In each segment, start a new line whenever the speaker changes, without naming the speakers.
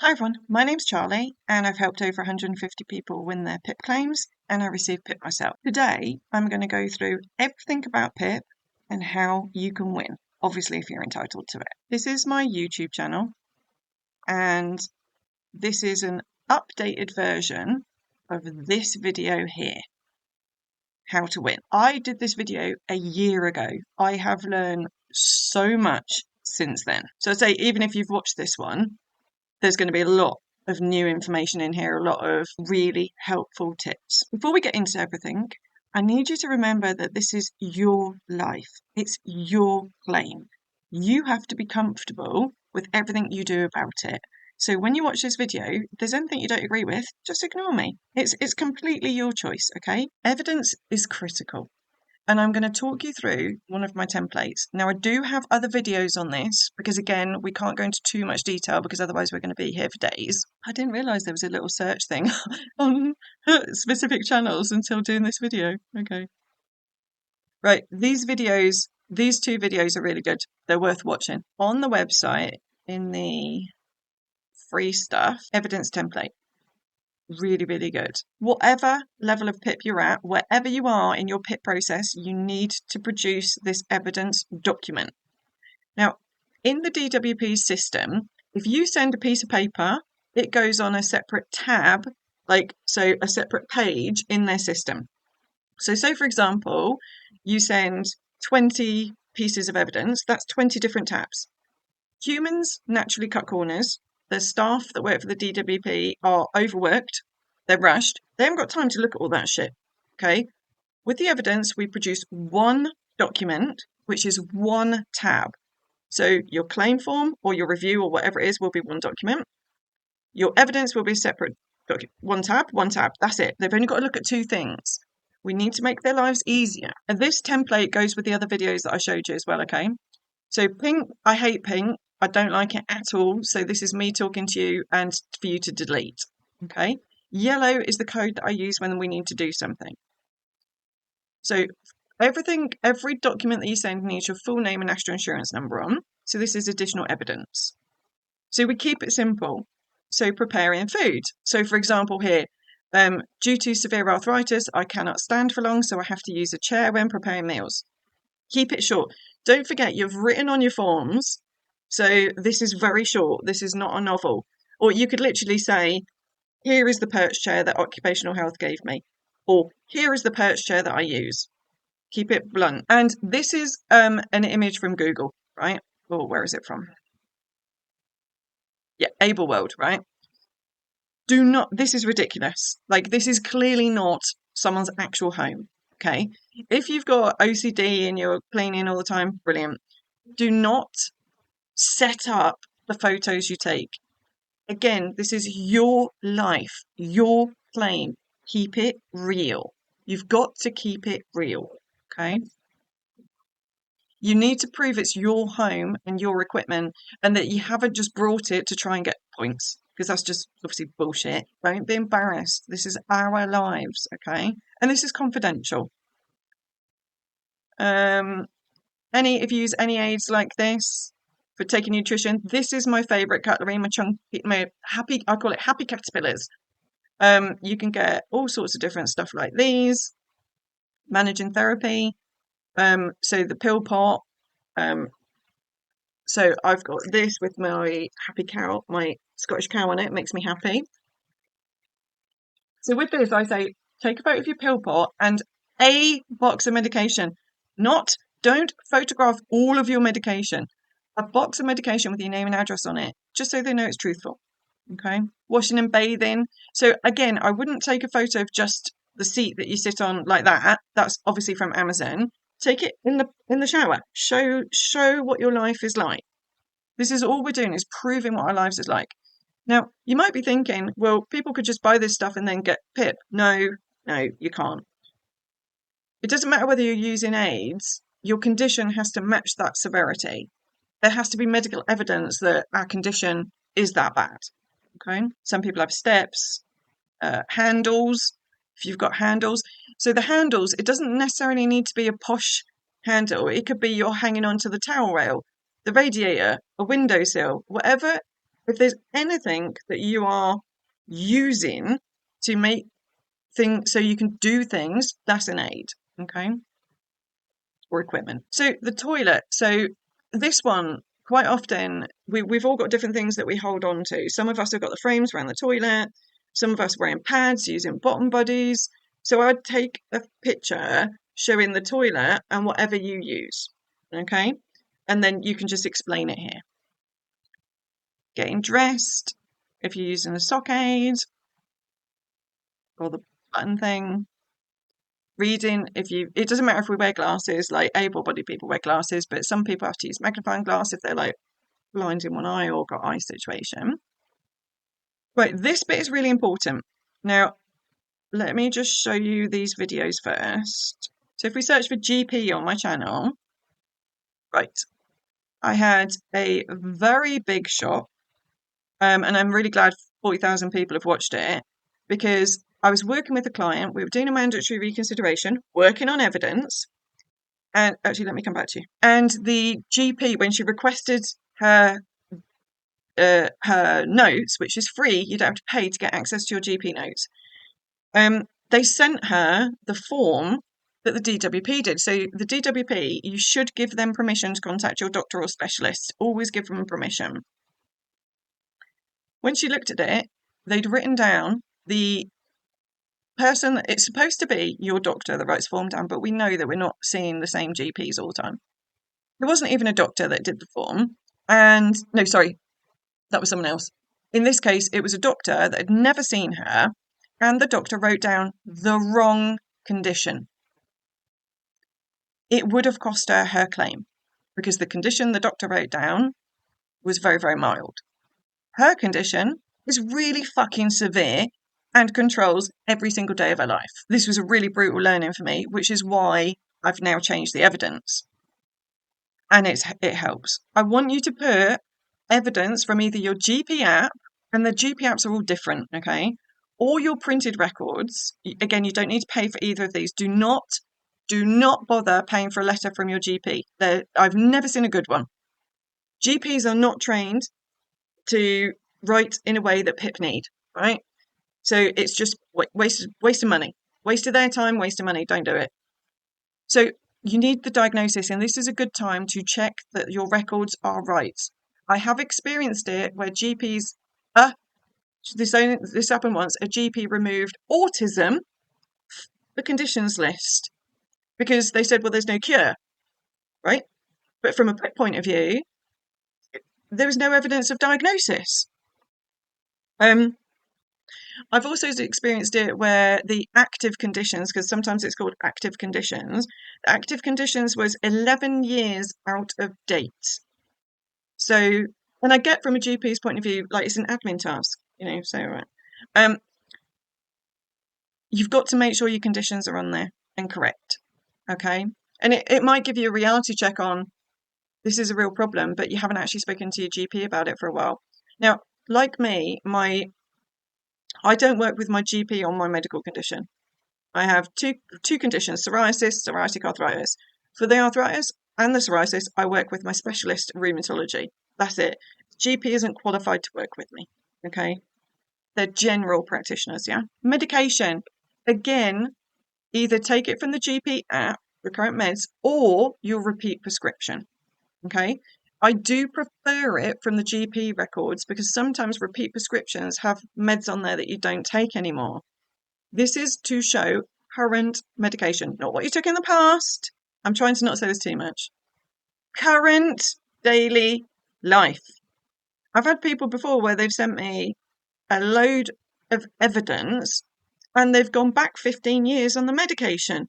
Hi everyone, my name's Charlie and I've helped over 150 people win their PIP claims and I received PIP myself. Today I'm going to go through everything about PIP and how you can win, obviously if you're entitled to it. This is my YouTube channel and this is an updated version of this video here, how to win. I did this video a year ago. I have learned so much since then. So I'd say even if you've watched this one, there's going to be a lot of new information in here, a lot of really helpful tips. Before we get into everything, I need you to remember that this is your life. It's your claim. You have to be comfortable with everything you do about it. So when you watch this video, if there's anything you don't agree with, just ignore me. It's completely your choice, okay? Evidence is critical. And I'm going to talk you through one of my templates. Now, I do have other videos on this because, again, we can't go into too much detail because otherwise we're going to be here for days. I didn't realise there was a little search thing on specific channels until doing this video. Okay. Right, these two videos are really good. They're worth watching. On the website, in the free stuff, evidence template. Really, really good. Whatever level of PIP you're at, wherever you are in your PIP process, you need to produce this evidence document. Now, in the DWP system, if you send a piece of paper, it goes on a separate tab, so a separate page in their system. So say, for example, you send 20 pieces of evidence, that's 20 different tabs. Humans naturally cut corners. The staff that work for the DWP are overworked, they're rushed, they haven't got time to look at all that shit, okay? With the evidence, we produce one document, which is one tab. So your claim form or your review or whatever it is will be one document. Your evidence will be a separate document. One tab, that's it. They've only got to look at two things. We need to make their lives easier. And this template goes with the other videos that I showed you as well, okay? So pink, I hate pink. I don't like it at all. So this is me talking to you and for you to delete. Okay. Yellow is the code that I use when we need to do something. So every document that you send needs your full name and national insurance number on. So this is additional evidence. So we keep it simple. So preparing food. So for example here, due to severe arthritis, I cannot stand for long, so I have to use a chair when preparing meals. Keep it short. Don't forget, you've written on your forms, so this is very short. This is not a novel. Or you could literally say, here is the perch chair that Occupational Health gave me. Or here is the perch chair that I use. Keep it blunt. And this is an image from Google, right? Or where is it from? Yeah, Able World, right? This is ridiculous. This is clearly not someone's actual home. Okay, if you've got OCD and you're cleaning all the time, brilliant. Do not set up the photos you take. Again, this is your life, your claim. Keep it real. You've got to keep it real, okay? You need to prove it's your home and your equipment and that you haven't just brought it to try and get points, because that's just obviously bullshit. Don't be embarrassed. This is our lives, okay? And this is confidential. If you use any aids like this for taking nutrition, this is my favourite cutlery, I call it happy caterpillars. You can get all sorts of different stuff like these. Managing therapy. So the pill pot. So I've got this with my happy cow, my Scottish cow on it. It makes me happy. So with this, I say, take a photo of your pill pot and a box of medication. Don't photograph all of your medication. A box of medication with your name and address on it, just so they know it's truthful. Okay. Washing and bathing. So again, I wouldn't take a photo of just the seat that you sit on like that. That's obviously from Amazon. Take it in the shower. Show what your life is like. This is all we're doing, is proving what our lives is like. Now, you might be thinking, well, people could just buy this stuff and then get PIP. No, you can't. It doesn't matter whether you're using aids, your condition has to match that severity. There has to be medical evidence that our condition is that bad. Okay. Some people have steps, handles, if you've got handles. So the handles, it doesn't necessarily need to be a posh handle. It could be you're hanging onto the towel rail, the radiator, a windowsill, whatever If there's anything that you are using to make things so you can do things, that's an aid, okay, or equipment. So the toilet. So this one, quite often, we've all got different things that we hold on to. Some of us have got the frames around the toilet. Some of us wearing pads, using bottom buddies. So I'd take a picture showing the toilet and whatever you use, okay? And then you can just explain it here. Getting dressed, if you're using a sock aid or the button thing. Reading, it doesn't matter if we wear glasses, like able-bodied people wear glasses, but some people have to use magnifying glass if they're like blind in one eye or got eye situation. Right, this bit is really important. Now, let me just show you these videos first. So if we search for GP on my channel, right, I had a very big shot, and I'm really glad 40,000 people have watched it, because I was working with a client, we were doing a mandatory reconsideration, working on evidence, and actually, let me come back to you. And the GP, when she requested her notes, which is free, you don't have to pay to get access to your GP notes. They sent her the form that the DWP did. So the DWP, you should give them permission to contact your doctor or specialist. Always give them permission. When she looked at it, they'd written down the person, it's supposed to be your doctor that writes the form down, but we know that we're not seeing the same GPs all the time. There wasn't even a doctor that did the form. And no, sorry, that was someone else. In this case, it was a doctor that had never seen her, and the doctor wrote down the wrong condition. It would have cost her her claim, because the condition the doctor wrote down was very, very mild. Her condition is really fucking severe and controls every single day of her life. This was a really brutal learning for me, which is why I've now changed the evidence. And it helps. I want you to put evidence from either your GP app, and the GP apps are all different, okay, or your printed records. Again, you don't need to pay for either of these. Do not bother paying for a letter from your GP. I've never seen a good one. GPs are not trained to write in a way that PIP need, right? So it's just waste of money. Waste of their time, waste of money. Don't do it. So you need the diagnosis, and this is a good time to check that your records are right. I have experienced it where GPs, this happened once, a GP removed autism, the conditions list, because they said, well, there's no cure, right? But from a PIP point of view, there was no evidence of diagnosis. I've also experienced it where the active conditions, because sometimes it's called active conditions, the active conditions was 11 years out of date. So, and I get from a GP's point of view, like it's an admin task, so right. You've got to make sure your conditions are on there and correct, okay? And it might give you a reality check on, this is a real problem, but you haven't actually spoken to your GP about it for a while. Now, like me, I don't work with my GP on my medical condition. I have two conditions, psoriasis, psoriatic arthritis. For the arthritis and the psoriasis, I work with my specialist rheumatology. That's it. GP isn't qualified to work with me, okay? They're general practitioners, yeah? Medication, again, either take it from the GP app, the current meds, or your repeat prescription, okay? I do prefer it from the GP records because sometimes repeat prescriptions have meds on there that you don't take anymore. This is to show current medication, not what you took in the past. I'm trying to not say this too much. Current daily life. I've had people before where they've sent me a load of evidence and they've gone back 15 years on the medication.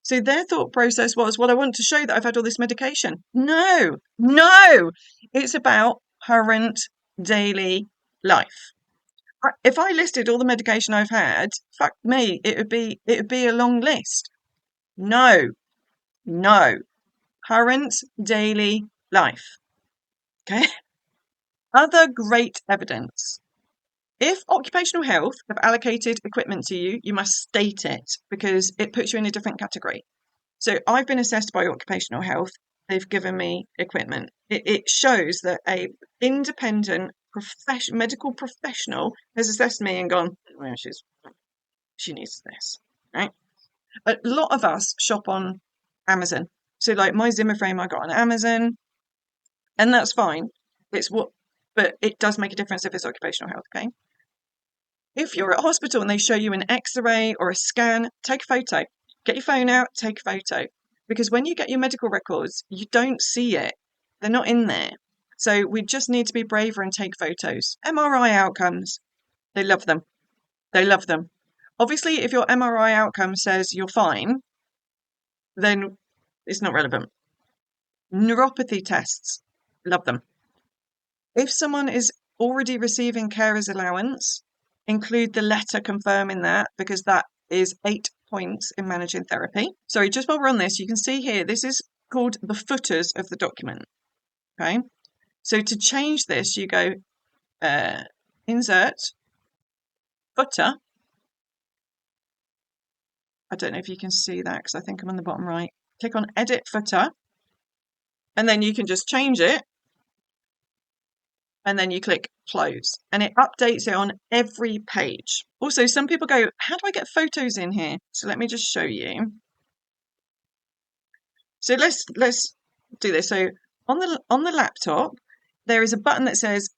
So their thought process was, well, I want to show that I've had all this medication. No, it's about current daily life. If I listed all the medication I've had, fuck me, it would be a long list. No, current daily life. Okay. Other great evidence. If occupational health have allocated equipment to you, you must state it because it puts you in a different category. So I've been assessed by occupational health. They've given me equipment. It shows that a independent medical professional has assessed me and gone, well, she needs this, right? A lot of us shop on Amazon. So like my Zimmer frame I got on Amazon, and that's fine. But it does make a difference if it's occupational health, okay? If you're at hospital and they show you an X-ray or a scan, take a photo. Get your phone out, take a photo. Because when you get your medical records, you don't see it. They're not in there. So we just need to be braver and take photos. MRI outcomes, they love them. They love them. Obviously, if your MRI outcome says you're fine, then it's not relevant. Neuropathy tests, love them. If someone is already receiving carer's allowance, include the letter confirming that, because that is 8 points in managing therapy. Sorry, just while we're on this, you can see here, this is called the footers of the document. Okay, so to change this, you go insert, footer. I don't know if you can see that because I think I'm on the bottom right. Click on edit footer, and then you can just change it. And then you click close and it updates it on every page. Also, some people go, how do I get photos in here? So let me just show you. So let's do this. So on the laptop, there is a button that says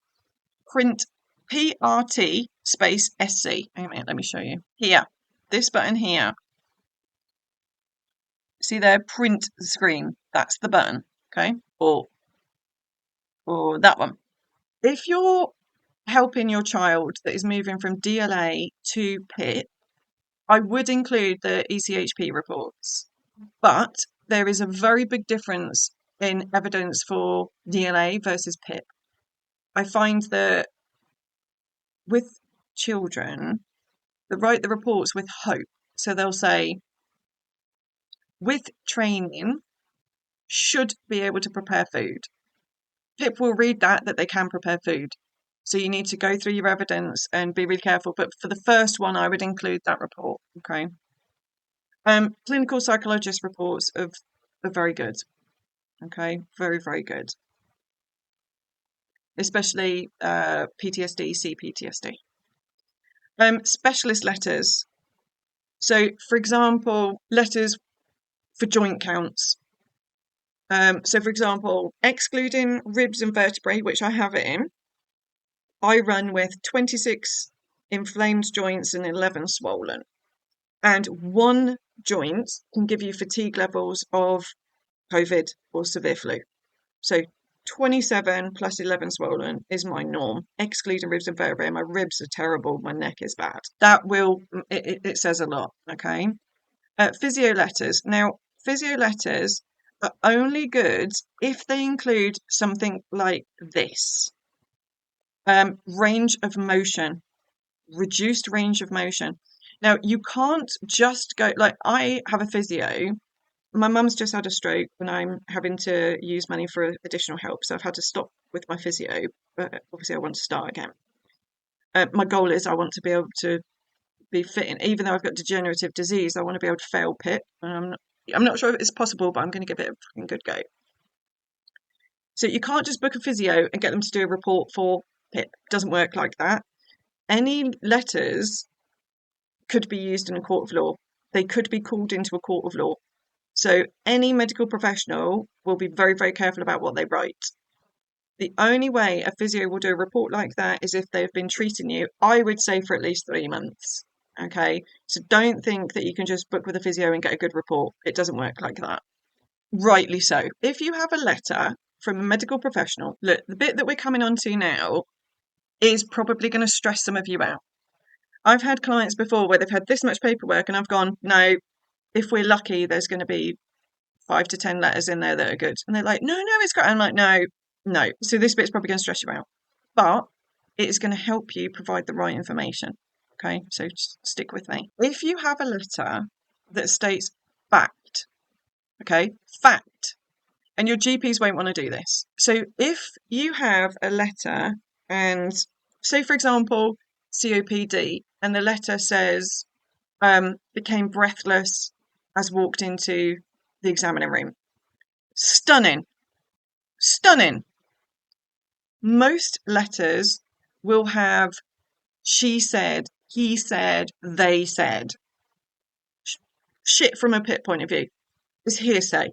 print PRT space SC. Hang on a minute, let me show you. Here, this button here. See there, print the screen. That's the button, okay? Or that one. If you're helping your child that is moving from DLA to PIP, I would include the ECHP reports, but there is a very big difference in evidence for DLA versus PIP. I find that with children, they write the reports with hope. So they'll say, with training, should be able to prepare food. PIP will read that they can prepare food. So you need to go through your evidence and be really careful. But for the first one, I would include that report. Okay. Clinical psychologist reports are very good. Okay, very, very good. Especially PTSD, CPTSD. Specialist letters. So, for example, letters for joint counts. So, for example, excluding ribs and vertebrae, which I have it in, I run with 26 inflamed joints and 11 swollen. And one joint can give you fatigue levels of COVID or severe flu. So 27 plus 11 swollen is my norm, excluding ribs and vertebrae. My ribs are terrible. My neck is bad. That it says a lot, okay? Physio letters. Now, physio letters are only good if they include something like this. Range of motion, reduced range of motion. Now, you can't just go, like I have a physio. My mum's just had a stroke and I'm having to use money for additional help. So I've had to stop with my physio, but obviously I want to start again. My goal is I want to be able to be fit, and even though I've got degenerative disease, I want to be able to fail PIP. And I'm not sure if it's possible, but I'm going to give it a fucking good go. So you can't just book a physio and get them to do a report for PIP. It doesn't work like that. Any letters could be used in a court of law. They could be called into a court of law. So any medical professional will be very, very careful about what they write. The only way a physio will do a report like that is if they've been treating you, I would say, for at least 3 months. Okay, so don't think that you can just book with a physio and get a good report. It doesn't work like that. Rightly so. If you have a letter from a medical professional, look, the bit that we're coming on to now is probably going to stress some of you out. I've had clients before where they've had this much paperwork and I've gone, no, if we're lucky, there's going to be 5 to 10 letters in there that are good. And they're like, no, it's great. I'm like, no. So this bit's probably going to stress you out. But it is going to help you provide the right information. Okay, so just stick with me. If you have a letter that states fact, okay, fact, and your GPs won't want to do this. So if you have a letter and say, for example, COPD, and the letter says, became breathless as walked into the examining room. Stunning. Most letters will have she said, he said, they said. Shit from a PIP point of view is hearsay.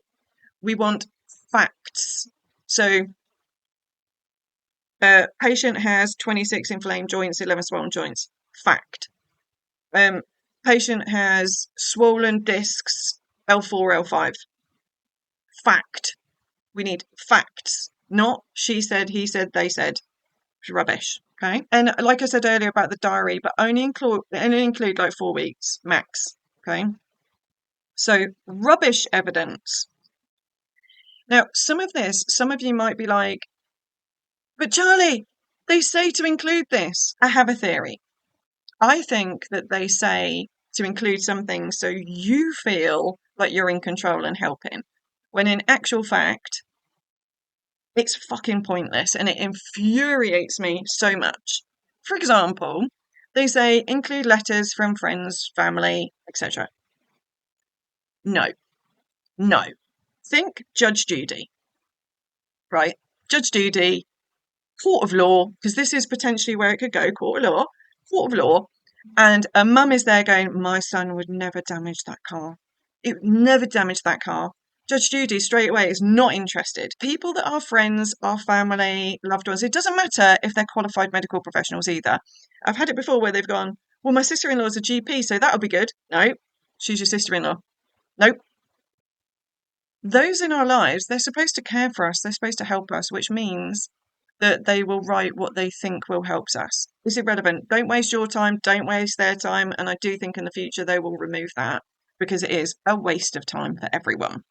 We want facts. So, patient has 26 inflamed joints, 11 swollen joints. Fact. Patient has swollen discs, L4, L5. Fact. We need facts, not she said, he said, they said. It's rubbish. Okay. And like I said earlier about the diary, but only include like 4 weeks max. Okay. So rubbish evidence. Now, some of you might be like, but Charlie, they say to include this. I have a theory. I think that they say to include something so you feel like you're in control and helping, when in actual fact, it's fucking pointless and it infuriates me so much. For example, they say include letters from friends, family, etc. No, no. Think Judge Judy, right? Judge Judy, court of law, because this is potentially where it could go, court of law. And a mum is there going, my son would never damage that car. It would never damage that car. Judge Judy straight away is not interested. People that are friends, are family, loved ones, it doesn't matter if they're qualified medical professionals either. I've had it before where they've gone, well, my sister-in-law is a GP, so that'll be good. No, she's your sister-in-law. Nope. Those in our lives, they're supposed to care for us. They're supposed to help us, which means that they will write what they think will help us. It's irrelevant. Don't waste your time. Don't waste their time. And I do think in the future they will remove that because it is a waste of time for everyone.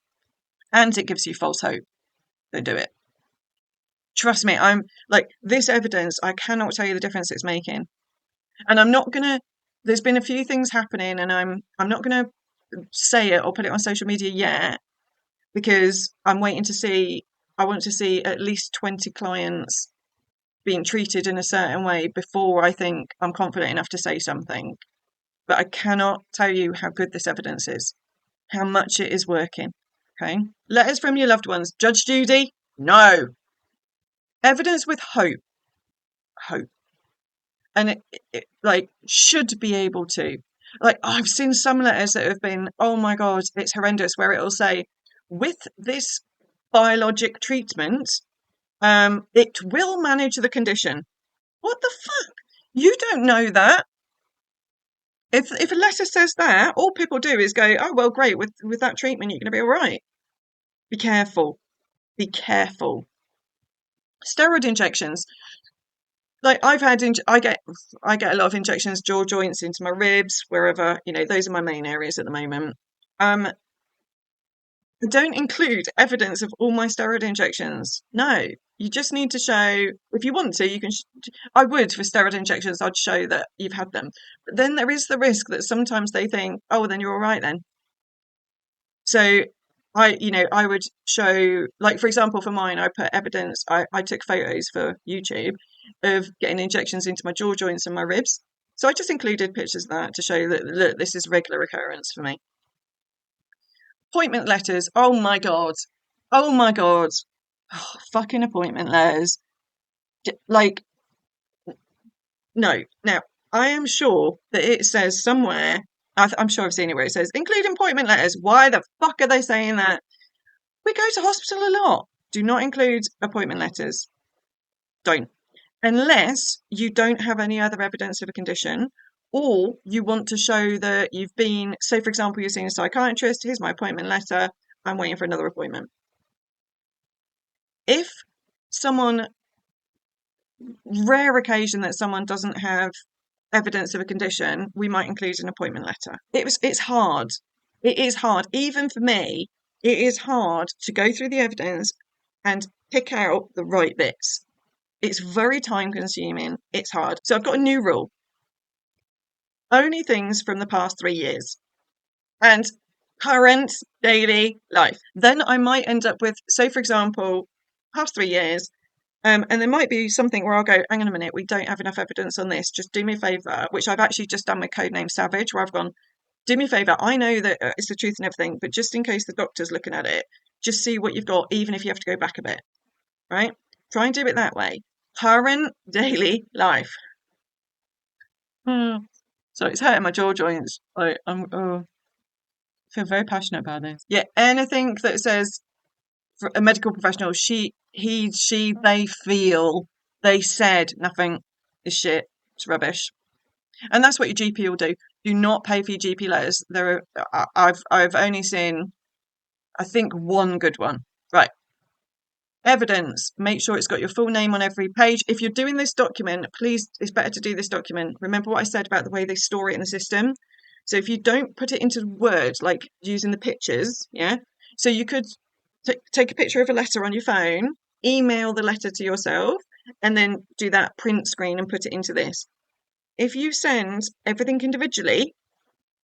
And it gives you false hope. Don't do it. Trust me, I'm like, this evidence, I cannot tell you the difference it's making. And I'm not going to, there's been a few things happening and I'm not going to say it or put it on social media yet because I'm waiting to see, I want to see at least 20 clients being treated in a certain way before I think I'm confident enough to say something. But I cannot tell you how good this evidence is, how much it is working. Okay. Letters from your loved ones. Judge Judy? No. Evidence with hope. Hope. And it like should be able to. Like I've seen some letters that have been, oh my God, it's horrendous, where it'll say, with this biologic treatment, it will manage the condition. What the fuck? You don't know that. If a letter says that, all people do is go, oh well, great, with that treatment you're going to be all right. Be careful. Be careful. Steroid injections. Like I get a lot of injections, jaw joints, into my ribs, wherever, those are my main areas at the moment. I don't include evidence of all my steroid injections. No, you just need to show, if you want to, you can, I would for steroid injections, I'd show that you've had them. But then there is the risk that sometimes they think, oh, well, then you're all right then. So I would show, like, for example, for mine, I put evidence, I took photos for YouTube of getting injections into my jaw joints and my ribs. So I just included pictures of that to show that, look, this is regular occurrence for me. Appointment letters. Oh my God. Oh my God. Oh, fucking appointment letters. Like, no. Now, I am sure that it says somewhere, I'm sure I've seen it where it says, include appointment letters. Why the fuck are they saying that? We go to hospital a lot. Do not include appointment letters. Don't. Unless you don't have any other evidence of a condition, or you want to show that you've been, say, for example, you're seeing a psychiatrist, here's my appointment letter, I'm waiting for another appointment. If someone, rare occasion that someone doesn't have evidence of a condition, we might include an appointment letter. It's hard. It is hard. Even for me, it is hard to go through the evidence and pick out the right bits. It's very time consuming. It's hard. So I've got a new rule. Only things from the past 3 years and current daily life. Then I might end up with, say, for example, past 3 years. And there might be something where I'll go, hang on a minute, we don't have enough evidence on this. Just do me a favour, which I've actually just done with Codename Savage, where I've gone, do me a favour. I know that it's the truth and everything, but just in case the doctor's looking at it, just see what you've got, even if you have to go back a bit, right? Try and do it that way. current daily life. So it's hurting my jaw joints. I feel very passionate about this. Yeah, anything that says for a medical professional, she, they feel, they said, nothing is shit. It's rubbish. And that's what your GP will do. Do not pay for your GP letters. I've only seen, I think, one good one. Right. Evidence. Make sure it's got your full name on every page. If you're doing this document, please, it's better to do this document. Remember what I said about the way they store it in the system? So if you don't put it into Word, like using the pictures, yeah? So you could take a picture of a letter on your phone, email the letter to yourself, and then do that print screen and put it into this. If you send everything individually,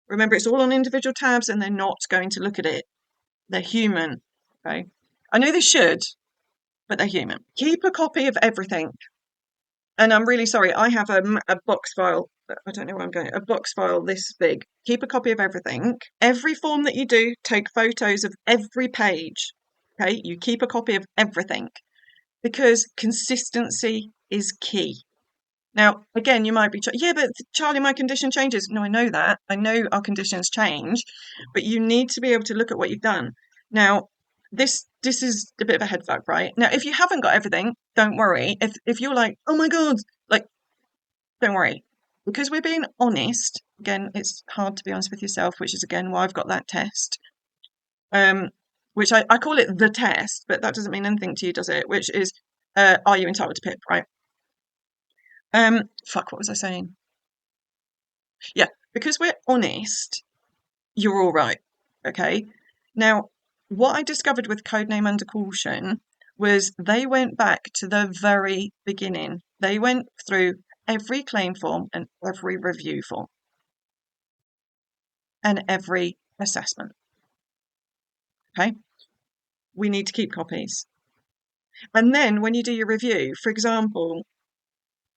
remember it's all on individual tabs and they're not going to look at it. They're human, okay? I know they should, but they're human. Keep a copy of everything. And I'm really sorry, I have a box file. I don't know where I'm going. A box file this big. Keep a copy of everything. Every form that you do, take photos of every page. Okay, you keep a copy of everything because consistency is key. Now, again, you might be, yeah, but Charlie, my condition changes. No, I know that. I know our conditions change, but you need to be able to look at what you've done. Now, this is a bit of a head fuck, right? Now, if you haven't got everything, don't worry. If you're like, oh my God, like, don't worry. Because we're being honest, again, it's hard to be honest with yourself, which is, again, why I've got that test. Which I call it the test, but that doesn't mean anything to you, does it? Which is, are you entitled to PIP, right? Fuck, what was I saying? Yeah, because we're honest, you're all right. Okay. Now, what I discovered with Codename Under Caution was they went back to the very beginning. They went through every claim form and every review form and every assessment. Okay. We need to keep copies. And then when you do your review, for example,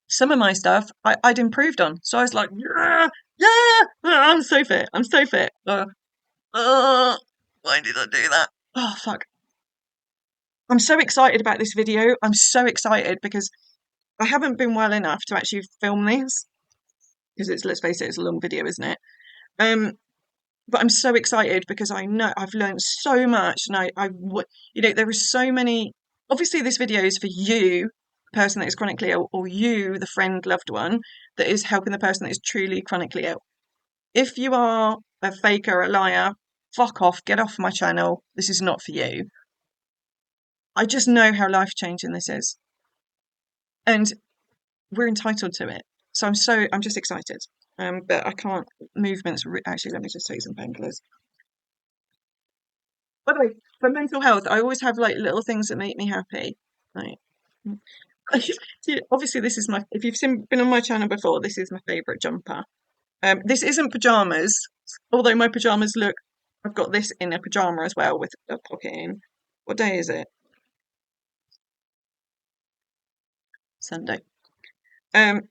some of my stuff I'd improved on. So I was like, yeah, I'm so fit. I'm so fit. Why did I do that? Oh, fuck. I'm so excited about this video. I'm so excited because I haven't been well enough to actually film this because it's, let's face it, it's a long video, isn't it? But I'm so excited because I know I've learned so much and there are so many, obviously this video is for you, the person that is chronically ill, or you, the friend, loved one, that is helping the person that is truly chronically ill. If you are a faker, a liar, fuck off, get off my channel. This is not for you. I just know how life-changing this is. And we're entitled to it. So I'm just excited. But I can't, actually, let me just take some painkillers. By the way, for mental health, I always have like little things that make me happy. Right. Obviously, this is if you've been on my channel before, this is my favourite jumper. This isn't pyjamas, although my pyjamas look, I've got this in a pyjama as well with a pocket in. What day is it? Sunday. What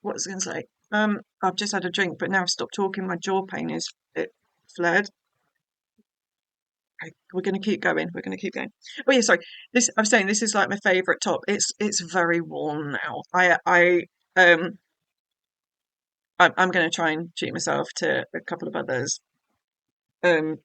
was I going to say? I've just had a drink, but now I've stopped talking. My jaw pain is flared. Okay, we're going to keep going. We're going to keep going. Oh yeah, sorry. I'm saying this is like my favourite top. It's very warm now. I'm going to try and treat myself to a couple of others. In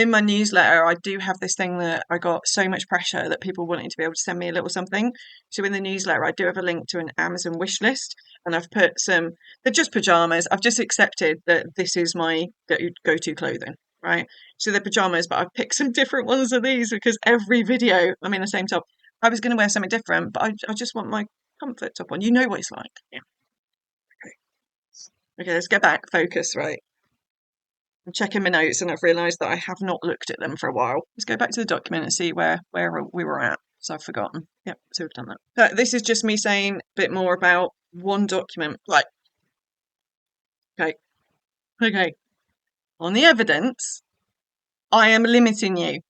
my newsletter, I do have this thing that I got so much pressure that people wanting to be able to send me a little something. So in the newsletter, I do have a link to an Amazon wish list, and I've put they're just pajamas. I've just accepted that this is my go-to clothing, right? So they're pajamas, but I've picked some different ones of these because every video I'm in the same top. I was going to wear something different, but I just want my comfort top on. You know what it's like. Yeah. Okay, let's get back. Focus, right? I'm checking my notes and I've realised that I have not looked at them for a while. Let's go back to the document and see where we were at. So I've forgotten. Yep, so we've done that. This is just me saying a bit more about one document. Right. Okay. On the evidence, I am limiting you.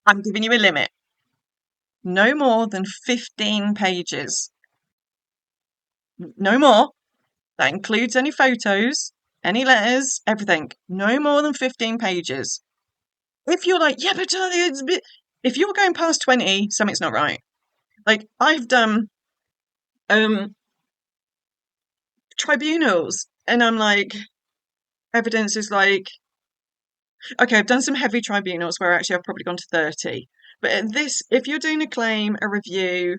I'm giving you a limit. No more than 15 pages. No more. That includes any photos, any letters, everything. No more than 15 pages. If you're like, yeah, but Charlie, it's a bit... If you're going past 20, something's not right. Like I've done tribunals, and I'm like, evidence is like, okay, I've done some heavy tribunals where actually I've probably gone to 30. But at this, if you're doing a claim, a review,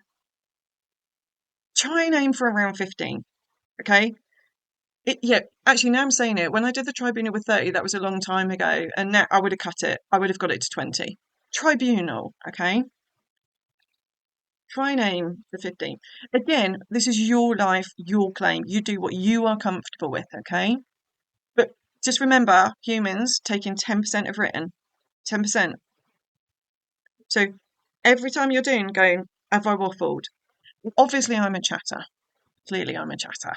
try and aim for around 15. Okay. Yeah, actually, now I'm saying it. When I did the tribunal with 30, that was a long time ago, and now I would have cut it. I would have got it to 20. Tribunal, okay? Try and aim for 15. Again, this is your life, your claim. You do what you are comfortable with, okay? But just remember, humans taking 10% of written, 10%. So every time you're going, have I waffled? Obviously, I'm a chatter. Clearly, I'm a chatter.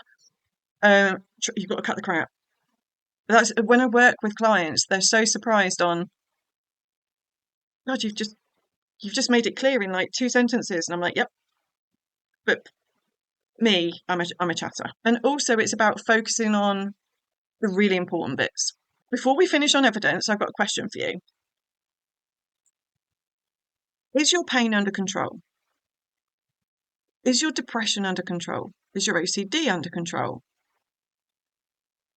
You've got to cut the crap. That's when I work with clients, they're so surprised on, God, you've just made it clear in like 2 sentences. And I'm like, yep, but I'm a chatter. And also it's about focusing on the really important bits. Before we finish on evidence, I've got a question for you. Is your pain under control? Is your depression under control? Is your OCD under control?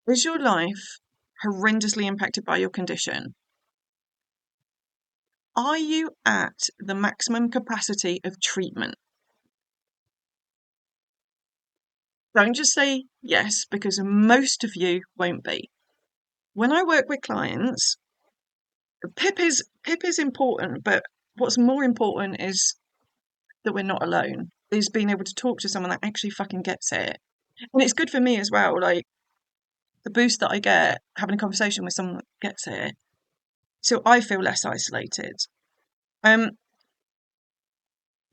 Is your life horrendously impacted by your condition? Are you at the maximum capacity of treatment? Don't just say yes, because most of you won't be. When I work with clients, PIP is important, but what's more important is that we're not alone. Is being able to talk to someone that actually fucking gets it. And it's good for me as well, like the boost that I get having a conversation with someone that gets it. So I feel less isolated. But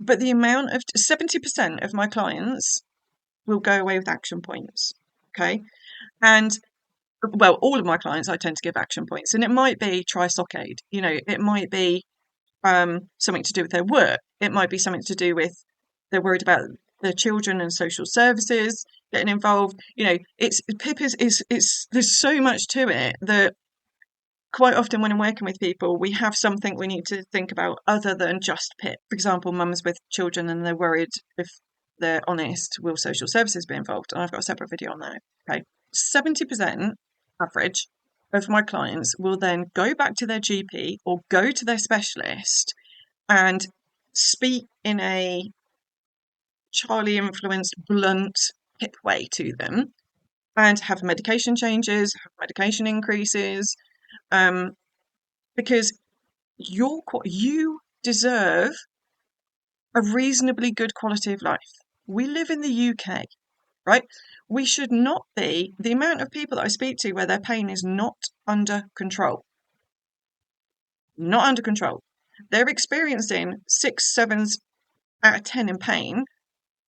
the amount of 70% of my clients will go away with action points. Okay. And well, all of my clients I tend to give action points. And it might be try Sockade, it might be something to do with their work. It might be something to do with they're worried about their children and social services getting involved. It's PIP is there's so much to it that quite often when I'm working with people, we have something we need to think about other than just PIP. For example, mums with children and they're worried if they're honest, will social services be involved? And I've got a separate video on that. Okay. 70% average of my clients will then go back to their GP or go to their specialist and speak in a Charlie influenced, blunt, PIP way to them and have medication changes, have medication increases, because you deserve a reasonably good quality of life. We live in the UK, right? We should not be, the amount of people that I speak to where their pain is not under control. Not under control. They're experiencing 6, 7s out of 10 in pain.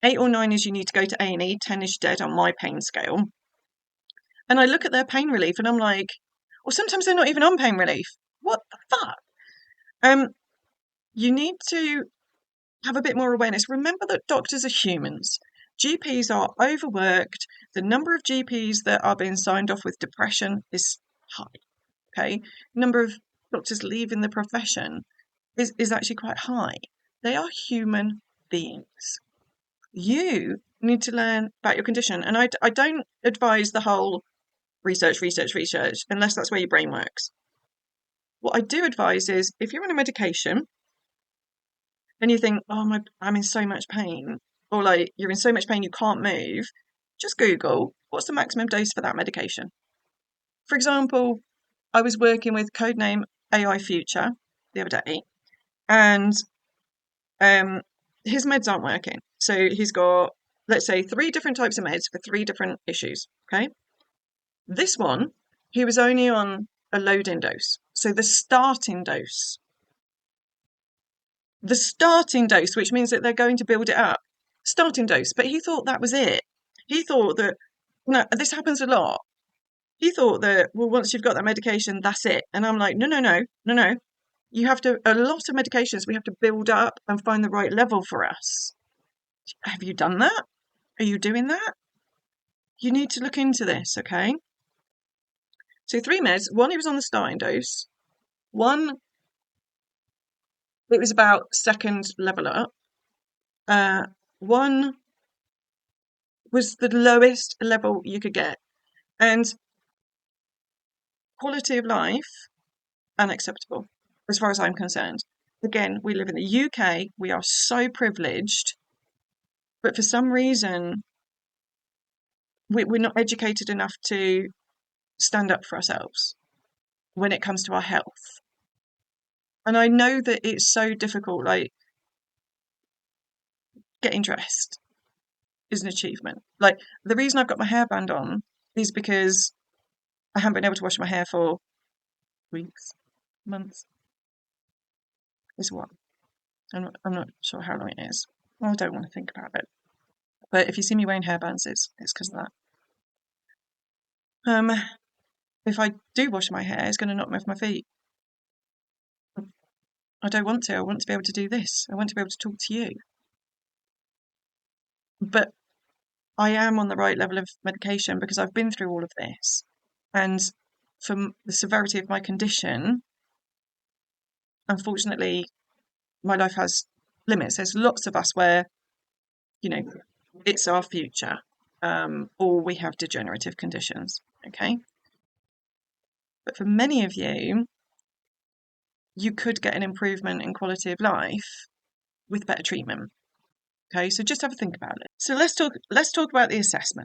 8 or 9 is you need to go to A&E, 10 is dead on my pain scale. And I look at their pain relief and I'm like, or sometimes they're not even on pain relief. What the fuck? You need to have a bit more awareness. Remember that doctors are humans. GPs are overworked. The number of GPs that are being signed off with depression is high. Okay. Number of doctors leaving the profession is actually quite high. They are human beings. You need to learn about your condition. And I don't advise the whole research, unless that's where your brain works. What I do advise is if you're on a medication and you think, oh, I'm in so much pain, or like you're in so much pain you can't move, just Google what's the maximum dose for that medication. For example, I was working with codename AI Future the other day, and his meds aren't working. So he's got, let's say, 3 different types of meds for 3 different issues. Okay. This one, he was only on a loading dose. So the starting dose, which means that they're going to build it up. Starting dose. But he thought that was it. He thought that, no, this happens a lot. He thought that, well, once you've got that medication, that's it. And I'm like, no. You have to, a lot of medications, we have to build up and find the right level for us. Have you done that? Are you doing that? You need to look into this, okay? So 3 meds. 1, he was on the starting dose. 1, it was about second level up. One was the lowest level you could get, and quality of life, unacceptable, as far as I'm concerned. Again, we live in the UK, we are so privileged, but for some reason, we're not educated enough to stand up for ourselves when it comes to our health. And I know that it's so difficult, like getting dressed is an achievement. Like, the reason I've got my hairband on is because I haven't been able to wash my hair for weeks, months. Is what? I'm not sure how long it is. I don't want to think about it. But if you see me wearing hairbands, it's because of that. If I do wash my hair, it's going to knock me off my feet. I don't want to. I want to be able to do this. I want to be able to talk to you. But I am on the right level of medication because I've been through all of this. And from the severity of my condition, unfortunately, my life has limits. There's lots of us where, it's our future, or we have degenerative conditions, okay? But for many of you, you could get an improvement in quality of life with better treatment. Okay, so just have a think about it. So let's talk about the assessment.